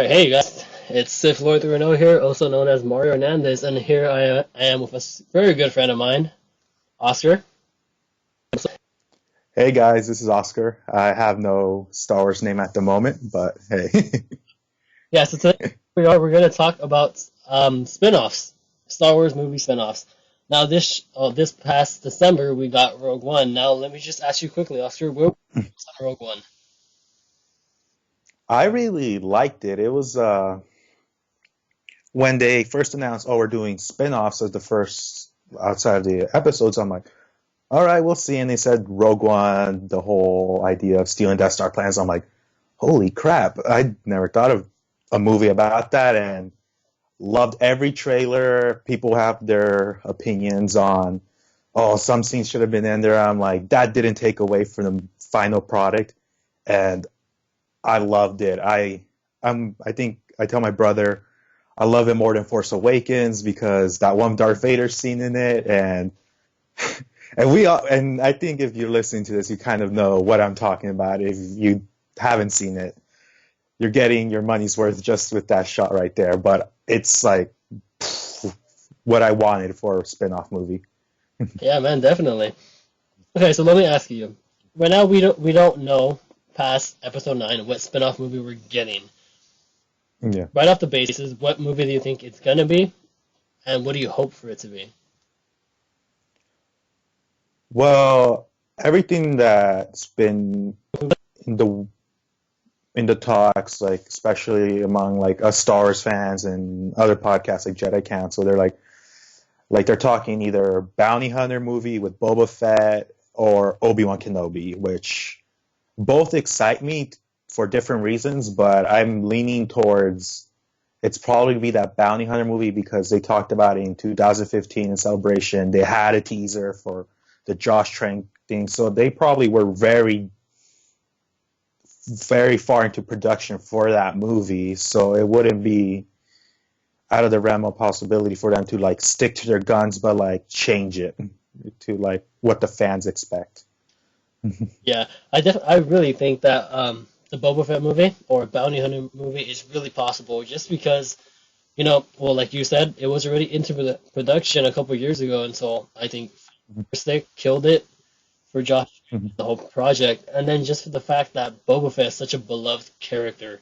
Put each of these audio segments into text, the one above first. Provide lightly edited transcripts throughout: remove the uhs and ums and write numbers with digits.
Hey guys, it's Sith Lord 3.0 here, also known as Mario Hernandez, and here I am with a very good friend of mine, Oscar. Hey guys, this is Oscar. I have no Star Wars name at the moment, but hey. Yeah, so today we're going to talk about spin-offs, Star Wars movie spin-offs. Now this past December we got Rogue One. Now let me just ask you quickly, Oscar, where was Rogue One? I really liked it. It was when they first announced, oh, we're doing spin-offs as the first outside of the episodes, I'm like, all right, we'll see. And they said Rogue One, the whole idea of stealing Death Star plans. I'm like, holy crap. I never thought of a movie about that and loved every trailer. People have their opinions on, oh, some scenes should have been in there. I'm like, that didn't take away from the final product. And I loved it. I think I tell my brother I love it more than Force Awakens because that one Darth Vader scene in it, and and I think if you're listening to this, you kind of know what I'm talking about. If you haven't seen it, you're getting your money's worth just with that shot right there. But it's like what I wanted for a spin-off movie. Yeah, man, definitely. Okay, so let me ask you. Right now we don't know past episode 9 what spin-off movie we're getting. Yeah. Right off the bases, what movie do you think it's gonna be, and what do you hope for it to be? Well, everything that's been in the talks, like especially among like us Star Wars fans and other podcasts like Jedi Council, they're they're talking either bounty hunter movie with Boba Fett or Obi-Wan Kenobi, which both excite me for different reasons, but I'm leaning towards it's probably be that bounty hunter movie because they talked about it in 2015 in Celebration. They had a teaser for the Josh Trank thing, so they probably were very far into production for that movie, so it wouldn't be out of the realm of possibility for them to like stick to their guns but like change it to like what the fans expect. Yeah, I really think that the Boba Fett movie or Bounty Hunter movie is really possible just because well, like you said, it was already into production a couple years ago, and so I think Stick killed it for Josh the whole project, and then just for the fact that Boba Fett is such a beloved character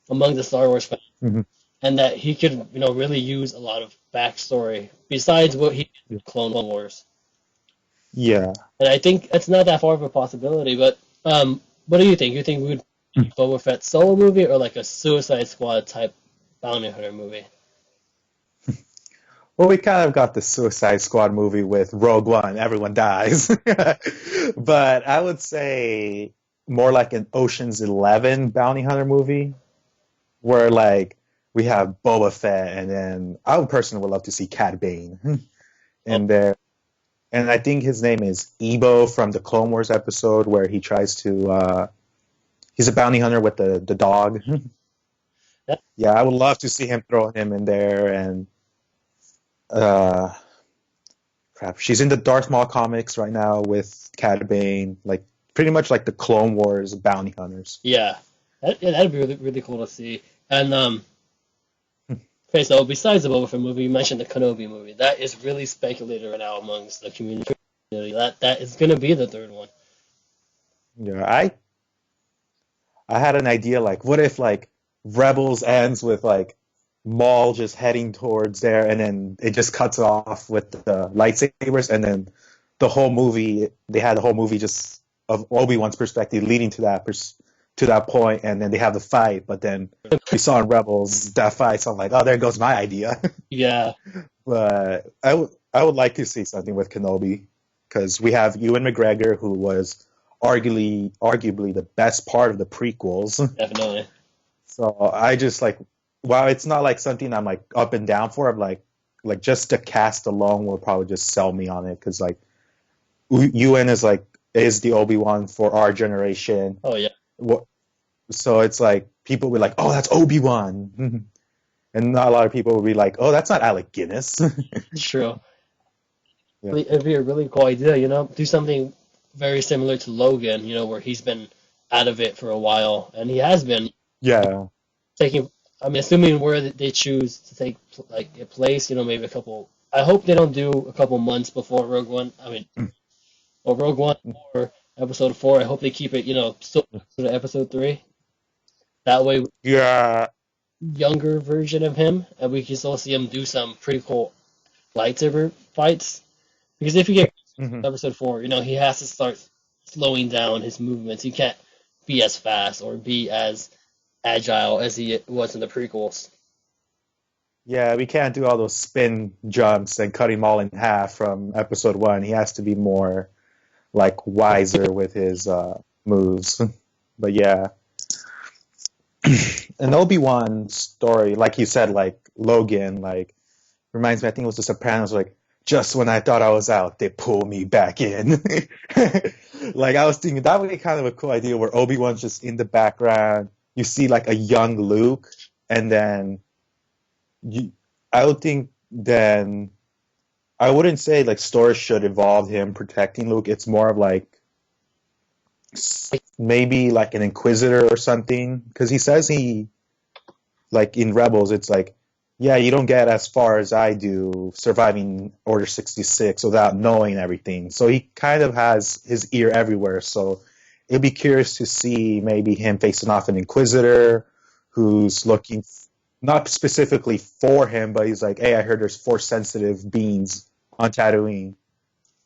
among the Star Wars fans, and that he could really use a lot of backstory besides what he did in Clone Wars. Yeah. And I think it's not that far of a possibility, but what do you think? You think we would Boba Fett solo movie or like a Suicide Squad type bounty hunter movie? Well, we kind of got the Suicide Squad movie with Rogue One, everyone dies. But I would say more like an Ocean's 11 bounty hunter movie where like we have Boba Fett and then I would personally would love to see Cad Bane Oh, in there. And I think his name is Ebo from the Clone Wars episode where he tries to he's a bounty hunter with the dog. that, Yeah, I would love to see him throw him in there and uh crap. She's in the Darth Maul comics right now with Cad Bane, like pretty much like the Clone Wars bounty hunters. yeah, yeah, that'd be really really cool to see. And okay, so besides the Boba Fett movie, you mentioned the Kenobi movie. That is really speculated right now amongst the community. That is going to be the third one. Yeah, I had an idea like what if like Rebels ends with like Maul just heading towards there and then it just cuts off with the lightsabers and then the whole movie they had the whole movie just of Obi-Wan's perspective leading to to that point and then they have the fight but then we saw in Rebels that fight so I'm like oh there goes my idea. Yeah, But I would like to see something with Kenobi because we have Ewan McGregor, who was arguably the best part of the prequels. definitely. So I just like, while it's not like something I'm like up and down for, I'm like just the cast alone will probably just sell me on it because like Ewan is the Obi-Wan for our generation. Oh yeah, Wha- So it's like people will be like, oh, that's Obi-Wan. And not a lot of people will be like, oh, that's not Alec Guinness. it's true. Yeah. It'd be a really cool idea, do something very similar to Logan, where he's been out of it for a while, and he has been Yeah. taking I mean, assuming where they choose to take like a place, maybe a couple. I hope they don't do a couple months before Rogue One. I mean, or Rogue One or Episode 4. I hope they keep it, still to Episode 3. That way, Yeah. younger version of him, and we can still see him do some pretty cool lightsaber fights. Because if you get Hmm. Episode 4, he has to start slowing down his movements. He can't be as fast or be as agile as he was in the prequels. Yeah, we can't do all those spin jumps and cut him all in half from episode one. He has to be more like wiser with his moves. But yeah, an Obi-Wan story, like you said, like Logan, like reminds me. I think it was The Sopranos. Like just when I thought I was out, they pull me back in. Like I was thinking that would be kind of a cool idea where Obi-Wan's just in the background. You see like a young Luke, and then you, I would think then I wouldn't say like stories should involve him protecting Luke. It's more of like maybe like an Inquisitor or something, because he says he like in Rebels, it's like, yeah, you don't get as far as I do surviving Order 66 without knowing everything. So he kind of has his ear everywhere. So it'd be curious to see maybe him facing off an Inquisitor who's looking not specifically for him, but he's like, hey, I heard there's force sensitive beings on Tatooine.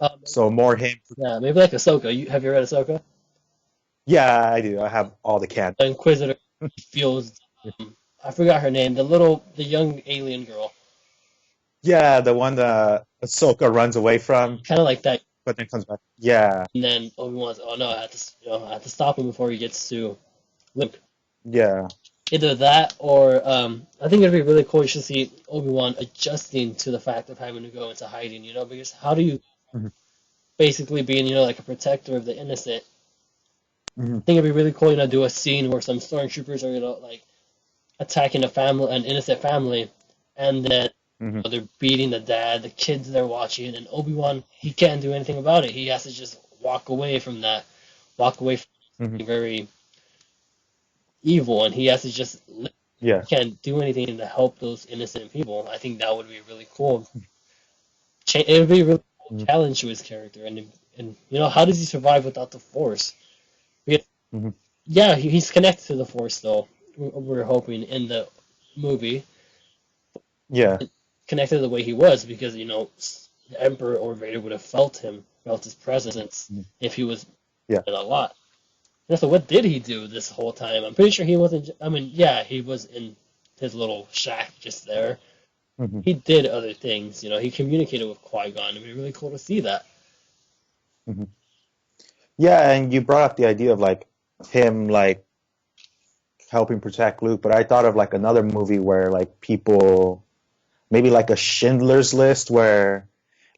Um, So more him. yeah, maybe like Ahsoka. Have you read Ahsoka? Yeah, I do. I have all the can. The Inquisitor feels. I forgot her name. The young alien girl. Yeah, the one that Ahsoka runs away from, Kind of like that. but then comes back. Yeah, And then Obi-Wan's, oh no, I have to stop him before he gets to Luke. yeah. Either that or I think it'd be really cool to see Obi-Wan adjusting to the fact of having to go into hiding, because how do you Mhm, basically being, like a protector of the innocent? mhm, I think it'd be really cool, do a scene where some stormtroopers are, like attacking an innocent family, and then mhm, they're beating the dad, the kids they're watching, and Obi-Wan, he can't do anything about it. He has to just walk away from that, walk away from mhm. being very evil, and he has to just Yeah. can't do anything to help those innocent people. I think that would be really cool. It would be a really cool Mhm, challenge to his character, and how does he survive without the Force? Because, mhm. yeah, he's connected to the Force though. We're hoping in the movie Yeah. connected the way he was because the Emperor or Vader would have felt his presence Mhm. if he was Yeah. in a lot. Yeah, so what did he do this whole time? I'm pretty sure he wasn't. I mean, yeah, he was in his little shack just there. Mhm, He did other things. He communicated with Qui-Gon. It'd be really cool to see that. mhm. Yeah, and you brought up the idea of like him like helping protect Luke, but I thought of like another movie where like people maybe like a Schindler's List where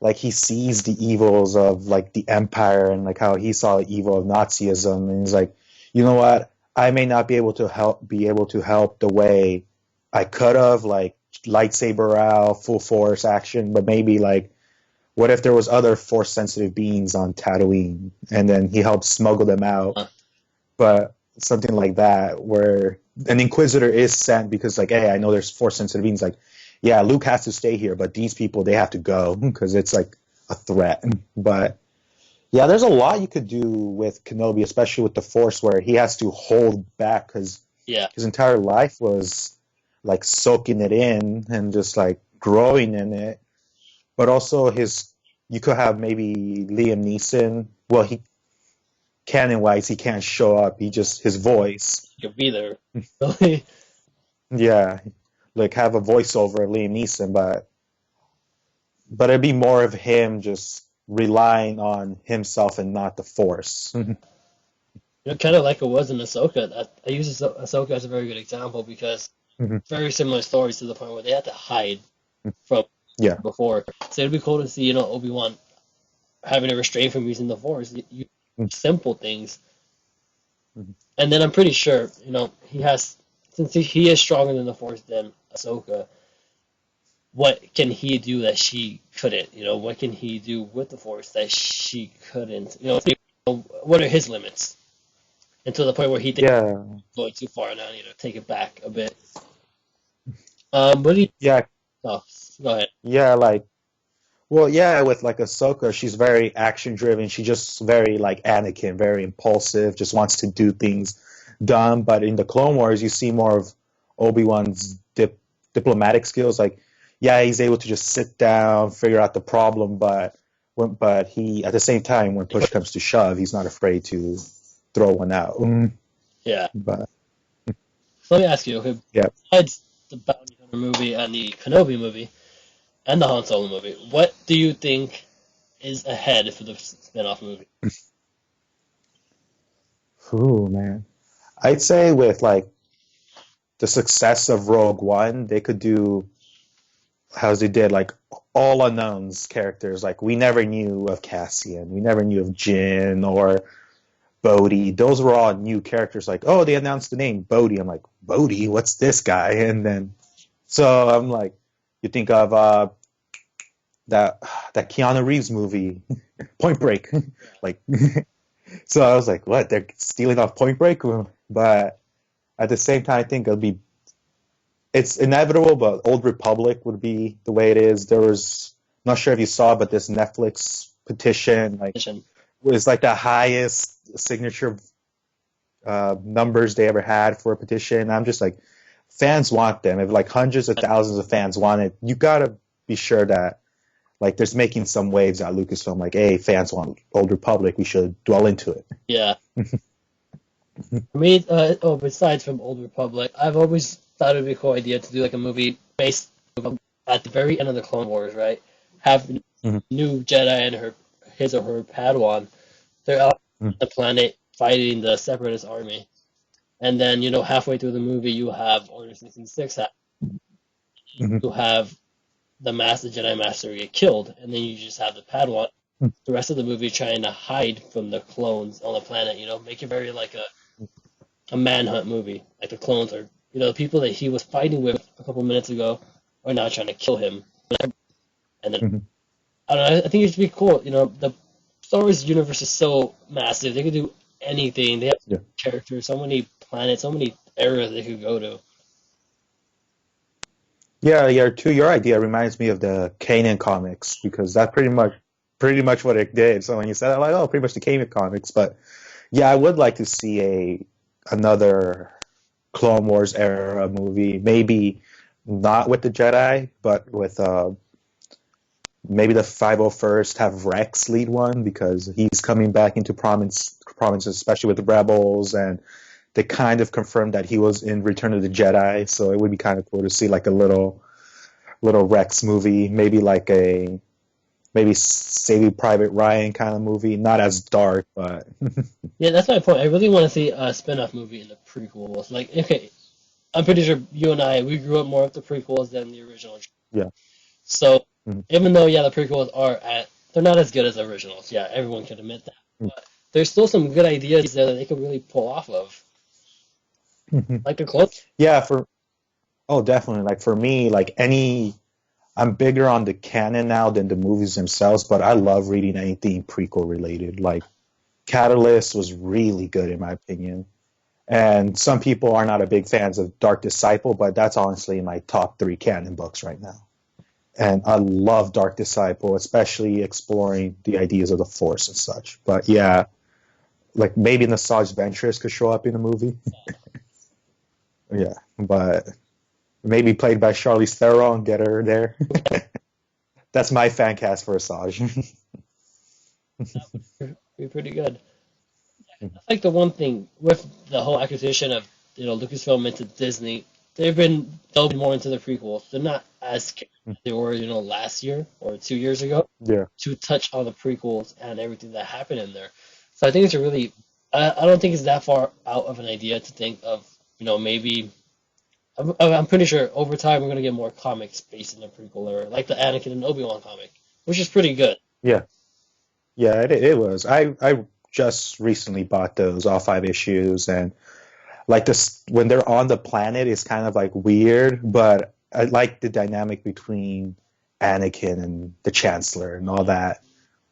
like he sees the evils of like the empire and like how he saw the evil of Nazism and he's like, you know what? I may not be able to help the way I could have, like lightsaber out, full force action, but maybe like what if there was other force sensitive beings on Tatooine and then he helped smuggle them out, Uh, but something like that where an Inquisitor is sent because like, hey, I know there's force sensitive beings, like yeah, Luke has to stay here, but these people they have to go because it's like a threat. But yeah, there's a lot you could do with Kenobi, especially with the Force, where he has to hold back because yeah, his entire life was like soaking it in and just like growing in it. But also you could have maybe Liam Neeson. Well, he canon wise, he can't show up. He just his voice. he could be there. Really? Yeah, like have a voiceover of Liam Neeson, but it'd be more of him just relying on himself and not the Force. Kind of like it was in Ahsoka. I use Ahsoka as a very good example because Mhm. very similar stories to the point where they had to hide from Yeah. before. So it'd be cool to see, Obi-Wan having to restrain from using the Force. Simple things. Mhm. And then I'm pretty sure, since he is stronger than the Force than Ahsoka, what can he do that she couldn't? What can he do with the Force that she couldn't? What are his limits? And to the point where he thinks Yeah. going too far, now I need to take it back a bit. What do you? Yeah, Oh, go ahead. yeah, like well, yeah, with like Ahsoka, she's very action driven. She just very like Anakin, very impulsive, just wants to do things dumb. But in the Clone Wars, you see more of Obi-Wan's diplomatic skills. Like, yeah, he's able to just sit down, figure out the problem, but he at the same time, when push comes to shove, he's not afraid to throw one out. Yeah. But So let me ask you, okay, yeah. besides the Bounty Hunter movie and the Kenobi movie and the Han Solo movie, what do you think is ahead for the spin-off movie? Ooh, man. I'd say with like the success of Rogue One, they could do how they did like all unknowns characters. Like we never knew of Cassian, we never knew of Jin or Bodhi. Those were all new characters. Like, oh, they announced the name Bodhi. I'm like, Bodhi, what's this guy? And then so I'm like, you think of that that Keanu Reeves movie, Point Break, like. So I was like, what? They're stealing off Point Break, but at the same time, I think it's inevitable. But Old Republic would be the way it is. There was not sure if you saw, but this Netflix petition like was like the highest signature numbers they ever had for a petition. I'm just like, fans want them. If like hundreds of thousands of fans want it, you gotta be sure that like there's making some waves at Lucasfilm. Like, hey, fans want Old Republic. We should dwell into it. Yeah. For me, besides from Old Republic, I've always thought it would be a cool idea to do like a movie based at the very end of the Clone Wars, right? Have Mhm. new Jedi and his or her Padawan. They're out on Mhm. the planet fighting the Separatist army, and then halfway through the movie you have Order 66. Mhm. You have the Jedi Master get killed, and then you just have the Padawan. The rest of the movie trying to hide from the clones on the planet. Make it very like a manhunt movie. Like the clones are, the people that he was fighting with a couple minutes ago are now trying to kill him. And then Mhm. I don't know. I think it should be cool. The Star Wars universe is so massive. They could do anything. They have Yeah. characters, so many planets, so many eras they could go to. Yeah, yeah. To your idea reminds me of the Kanan comics because that's pretty much what it did. So when you said that, like, oh, pretty much the Kanan comics. But yeah, I would like to see another Clone Wars era movie. Maybe not with the Jedi, but with maybe the 501st have Rex lead one because he's coming back into prominence, especially with the Rebels, and they kind of confirmed that he was in Return of the Jedi. So it would be kind of cool to see like a little Rex movie, maybe Saving Private Ryan kind of movie, not as dark, but Yeah, that's my point. I really want to see a spin-off movie in the prequels. Like, okay, I'm pretty sure you and I, we grew up more with the prequels than the original. yeah. So Mhm. even though, yeah, the prequels they're not as good as the originals. Yeah, everyone can admit that. But there's still some good ideas there that they could really pull off of, Mhm. like the clone. Yeah, definitely. Like for me, I'm bigger on the canon now than the movies themselves, but I love reading anything prequel related. Like Catalyst was really good in my opinion. And some people are not a big fans of Dark Disciple, but that's honestly my top three canon books right now. And I love Dark Disciple, especially exploring the ideas of the Force and such. But yeah, like maybe Nasaj Ventress could show up in a movie. Yeah, but maybe played by Charlize Theron, get her there. That's my fan cast for Asajj. Be pretty good. That's like the one thing with the whole acquisition of Lucasfilm into Disney. They've been delving more into the prequels. They're not as as they were last year or 2 years ago Yeah. to touch on the prequels and everything that happened in there. So I think it's a really I don't think it's that far out of an idea to think of maybe I'm pretty sure over time we're gonna get more comics based in the prequel era, like the Anakin and Obi-Wan comic, which is pretty good. Yeah. Yeah, it was. I just recently bought those all five issues, and like this when they're on the planet is kind of like weird, but I like the dynamic between Anakin and the Chancellor and all that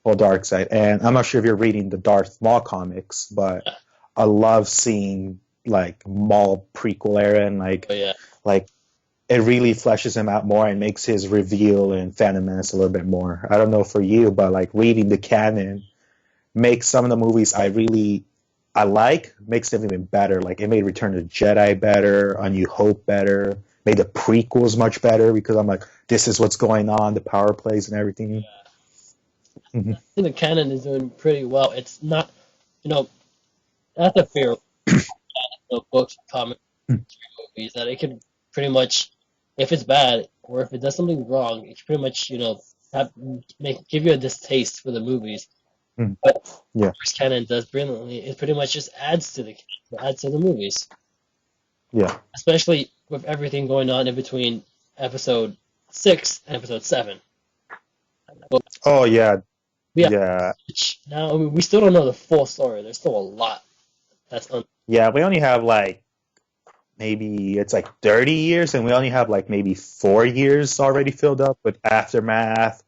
whole dark side. And I'm not sure if you're reading the Darth Maul comics, but I love seeing like Maul prequel era and But yeah, like it really fleshes him out more and makes his reveal in Phantom Menace a little bit more. I don't know for you, but like reading the canon makes some of the movies I like, makes them even better. Like it made Return of the Jedi better, A New Hope better, made the prequels much better because I'm like, this is what's going on, the power plays and everything. Mhm. I think the canon is doing pretty well. It's not, you know, that's a fear of books, comics, movies that it can pretty much, if it's bad or if it does something wrong, it can pretty much, give you a distaste for the movies. Mhm. But Yeah, Wars canon does brilliantly. It pretty much just adds to the movies, yeah. especially with everything going on in between episode 6 and episode 7. But Oh yeah, yeah, yeah, now I mean, we still don't know the full story. There's still a lot that's yeah. We only have like maybe it's like 30 years, and we only have like maybe 4 years already filled up with Aftermath.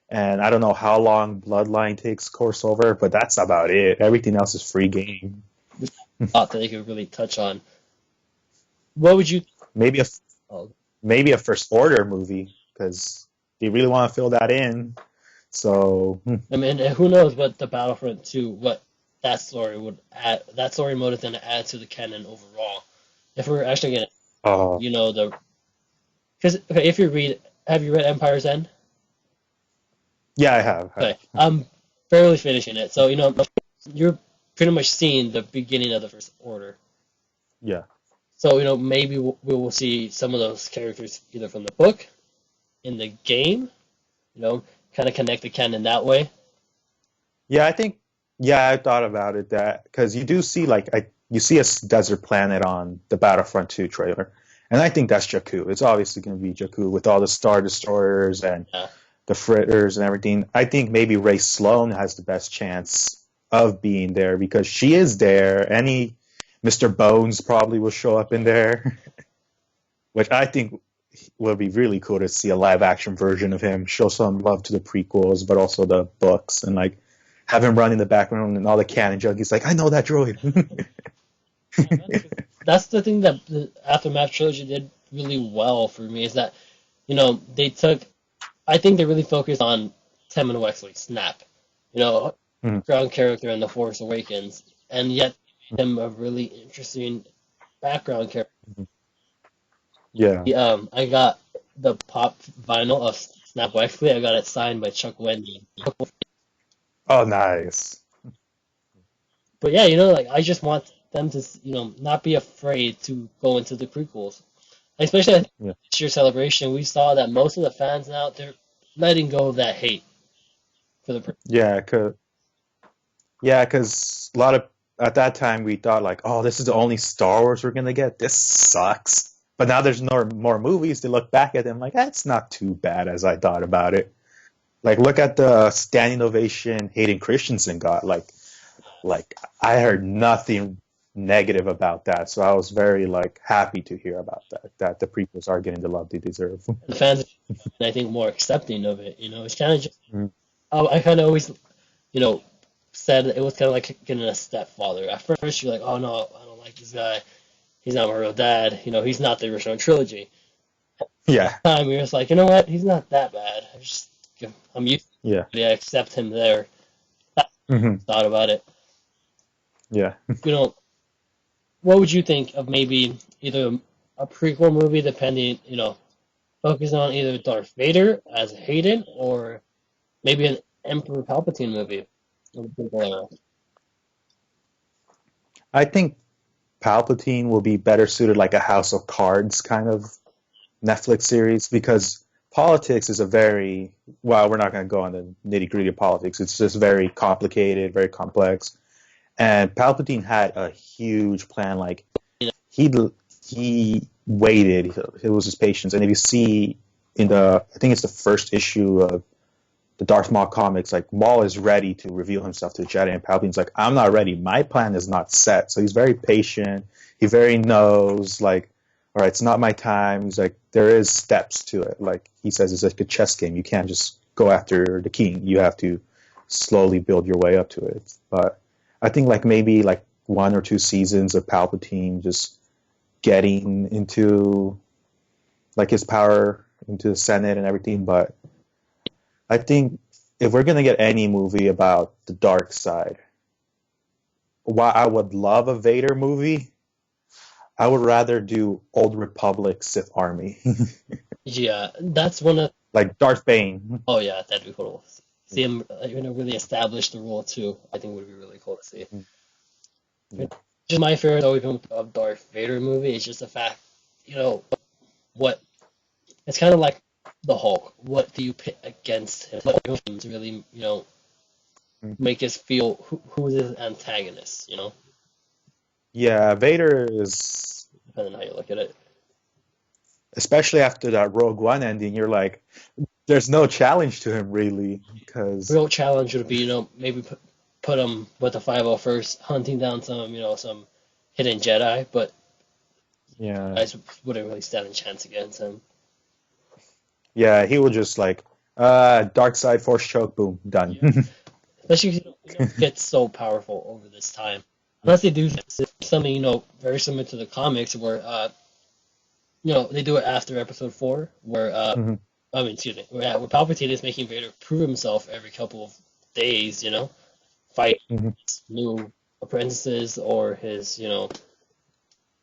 And I don't know how long Bloodline takes course over, but that's about it. Everything else is free game. lot that they could really touch on. What would you? Maybe a Oh, maybe a First Order movie because they really want to fill that in. So I mean, and who knows what the Battlefront 2, what that story would add, that story mode is going to add to the canon overall. If we're actually going to, oh the because okay, if you read, have you read Empire's End? yeah, I have. Okay, I'm barely finishing it, so you're pretty much seeing the beginning of the First Order. Yeah, So maybe we will see some of those characters either from the book, in the game, kind of connect the canon that way. yeah. I think I thought about it that because you do see you see a desert planet on the Battlefront 2 trailer, and I think that's Jakku. It's obviously going to be Jakku with all the Star Destroyers and Yeah. the fritters and everything. I think maybe Ray Sloan has the best chance of being there because she is there. Any Mr. Bones probably will show up in there, which I think would be really cool to see a live action version of him. Show some love to the prequels, but also the books, and like have him run in the background and all the canon junkies like, I know that droid. That's the thing that the Aftermath trilogy did really well for me is that, they took, I think they really focused on Temmin Wexley, Snap, you know, Mhm. ground character in The Force Awakens, and yet him a really interesting background character. Yeah. I got the pop vinyl of Snap Wexley. I got it signed by Chuck Wendy. Oh, nice. But yeah, like I just want them to, not be afraid to go into the prequels. Especially at Yeah. this year's celebration, we saw that most of the fans now they're letting go of that hate for the prequels. Yeah, cause a lot of at that time we thought like, oh, this is the only Star Wars we're gonna get. This sucks. But now there's no more movies to look back at them like that's not too bad as I thought about it. Like look at the standing ovation Hayden Christensen got. Like I heard nothing negative about that, so I was very like happy to hear about that the prequels are getting the love they deserve. The fans, I think, more accepting of it. It's kind of just Mhm. I kind of always, said it was kind of like getting a stepfather. At first, you're like, oh no, I don't like this guy. He's not my real dad. He's not the original trilogy. Yeah, Time you're just like, you know what? He's not that bad. I'm used yeah, to it. I accept him there. That's hmm what I thought about it. yeah. What would you think of maybe either a prequel movie, depending, focusing on either Darth Vader as Hayden or maybe an Emperor Palpatine movie of the prequel era? I think Palpatine will be better suited like a House of Cards kind of Netflix series because politics is a very well, we're not going to go on the nitty gritty of politics. It's just very complicated, very complex. And Palpatine had a huge plan. Like he he waited. It was his patience. And if you see in I think it's the first issue of the Darth Maul comics, like Maul is ready to reveal himself to the Jedi, and Palpatine's like, I'm not ready. My plan is not set. So he's very patient. He very knows, like, all right, it's not my time. He's like, there is steps to it. Like he says, it's like a chess game. You can't just go after the king. You have to slowly build your way up to it. But I think like maybe like 1 or 2 seasons of Palpatine just getting into like his power into the Senate and everything. But I think if we're gonna get any movie about the dark side, while I would love a Vader movie, I would rather do Old Republic Sith Army, Yeah, that's one of. like Darth Bane. Oh yeah, that'd be cool. See him, really establish the role too. I think would be really cool to see. Yeah. Just my favorite always been of Darth Vader movie. It's just the fact, what it's kind of like the Hulk. What do you pit against him? What to really, make us feel who is his antagonist? Yeah, Vader is, Depending on how you look at it. especially after that Rogue One ending, you're like, there's no challenge to him really, because Real challenge would be, maybe put him with the 501st hunting down some hidden Jedi, but yeah, guys wouldn't really stand a chance against him. yeah, he will just like, dark side force choke, boom, done. Yeah. Especially if he gets so powerful over this time. Unless they do something, very similar to the comics where, they do it after episode 4, where, Mhm. I mean, excuse me, where Palpatine is making Vader prove himself every couple of days, fight Mhm. his new apprentices or his,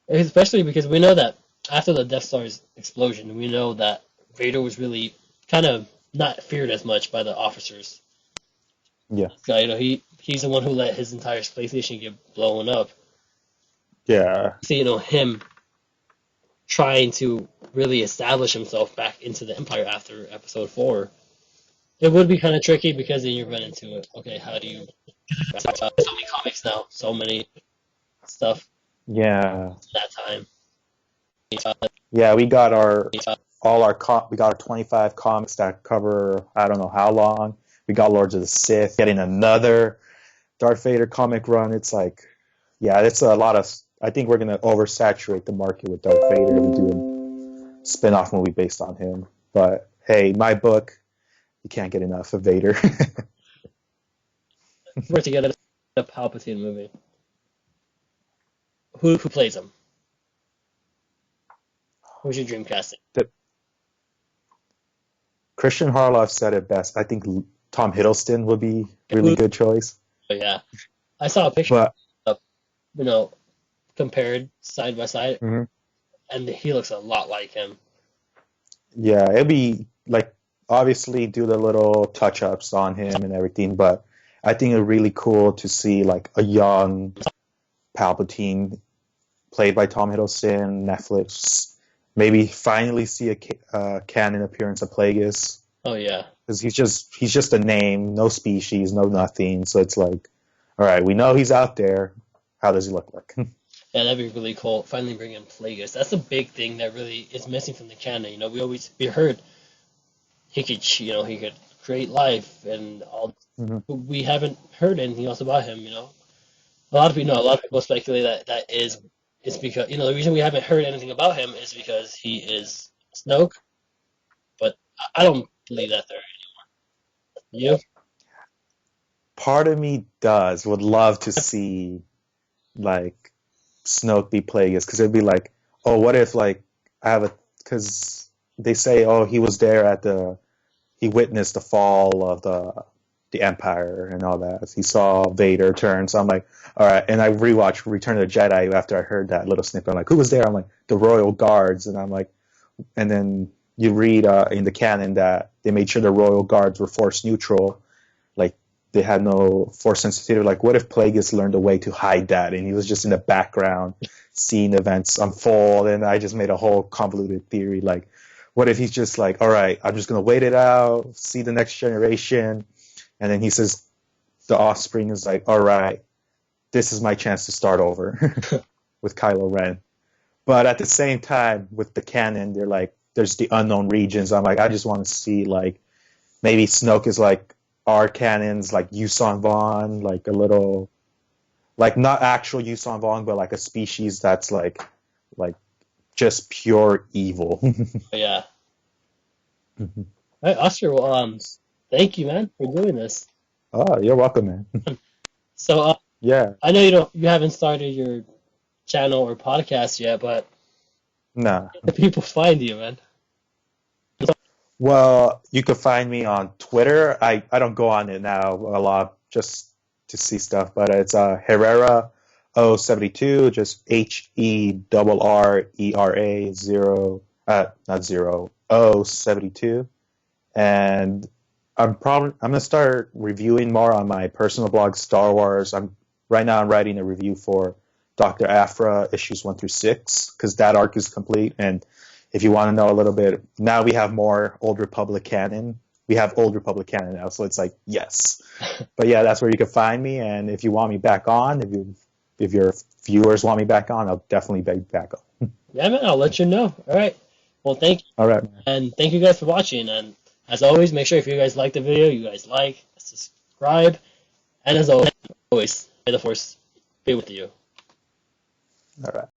especially because we know that after the Death Star's explosion, we know that Vader was really kind of not feared as much by the officers. Yeah, Guy, he's the one who let his entire space station get blown up. yeah, See, him trying to really establish himself back into the Empire after Episode 4. It would be kind of tricky because then you run into it. Okay, how do you? So many comics now, so many stuff yeah, that time. yeah. We got our we got our 25 comics that cover I don't know how long. We got Lords of the Sith, getting another Darth Vader comic run. It's like, yeah, it's a lot of. I think we're gonna oversaturate the market with Darth Vader and do a spin-off movie based on him. But hey, my book, you can't get enough of Vader. If we're to get a Palpatine movie, who plays him? Who's your dream casting? Christian Harloff said it best. I think Tom Hiddleston would be a really good choice. Oh, yeah, I saw a picture But of, compared side by side, mhm. and he looks a lot like him. Yeah, it'd be like obviously do the little touch-ups on him and everything, but I think it's really cool to see like a young Palpatine played by Tom Hiddleston, Netflix. Maybe finally see a canon appearance of Plagueis, Oh yeah, because he's just a name, no species, no nothing. So it's like, all right, we know he's out there. How does he look like? yeah, that'd be really cool. Finally bring in Plagueis. That's a big thing that really is missing from the canon. We heard he could create life and all. Mhm. But we haven't heard anything else about him. A lot of people speculate that is because the reason we haven't heard anything about him is because he is Snoke. But I don't believe that there. You? Part of me would love to see like Snoke be Plagueis, because it'd be like, oh, what if like I have a, because they say, oh, he witnessed the fall of the Empire and all that. He saw Vader turn, so I'm like, all right. And I rewatched Return of the Jedi after I heard that little snippet. I'm like, who was there? I'm like, the Royal Guards, and I'm like, and then you read in the canon that they made sure the Royal Guards were Force neutral, like they had no Force sensitivity. Like, what if Plagueis learned a way to hide that, and he was just in the background seeing events unfold? And I just made a whole convoluted theory, like, what if he's just like, all right, I'm just gonna wait it out, see the next generation, and then he says, the offspring is like, all right, this is my chance to start over with Kylo Ren. But at the same time, with the canon, they're like, there's the unknown regions. I'm like, I just want to see like maybe Snoke is like our canons, like Yuuzhan Vong, like a little, like not actual Yuuzhan Vong, but like a species that's like just pure evil. But yeah. All right, Oscar. Well, thank you, man, for doing this. Oh, you're welcome, man. So, Yeah, I know you haven't started your channel or podcast yet, but nah. where do people find you, man? Well, you can find me on Twitter. I don't go on it now a lot just to see stuff, but it's Herrera 072, just HERRERA 0, not 0, 072. And I'm gonna start reviewing more on my personal blog, Star Wars. I'm writing a review for Dr. Aphra issues 1 through 6 because that arc is complete. And if you want to know a little bit, now we have more Old Republic canon. We have Old Republic canon now, so it's like yes. But yeah, that's where you can find me. And if you want me back on, if your viewers want me back on, I'll definitely be back on. Yeah, man, I'll let you know. All right. Well, thank you, All right. and thank you guys for watching. And as always, make sure if you guys like the video, you guys like, subscribe, and as always, may the force be with you. All right.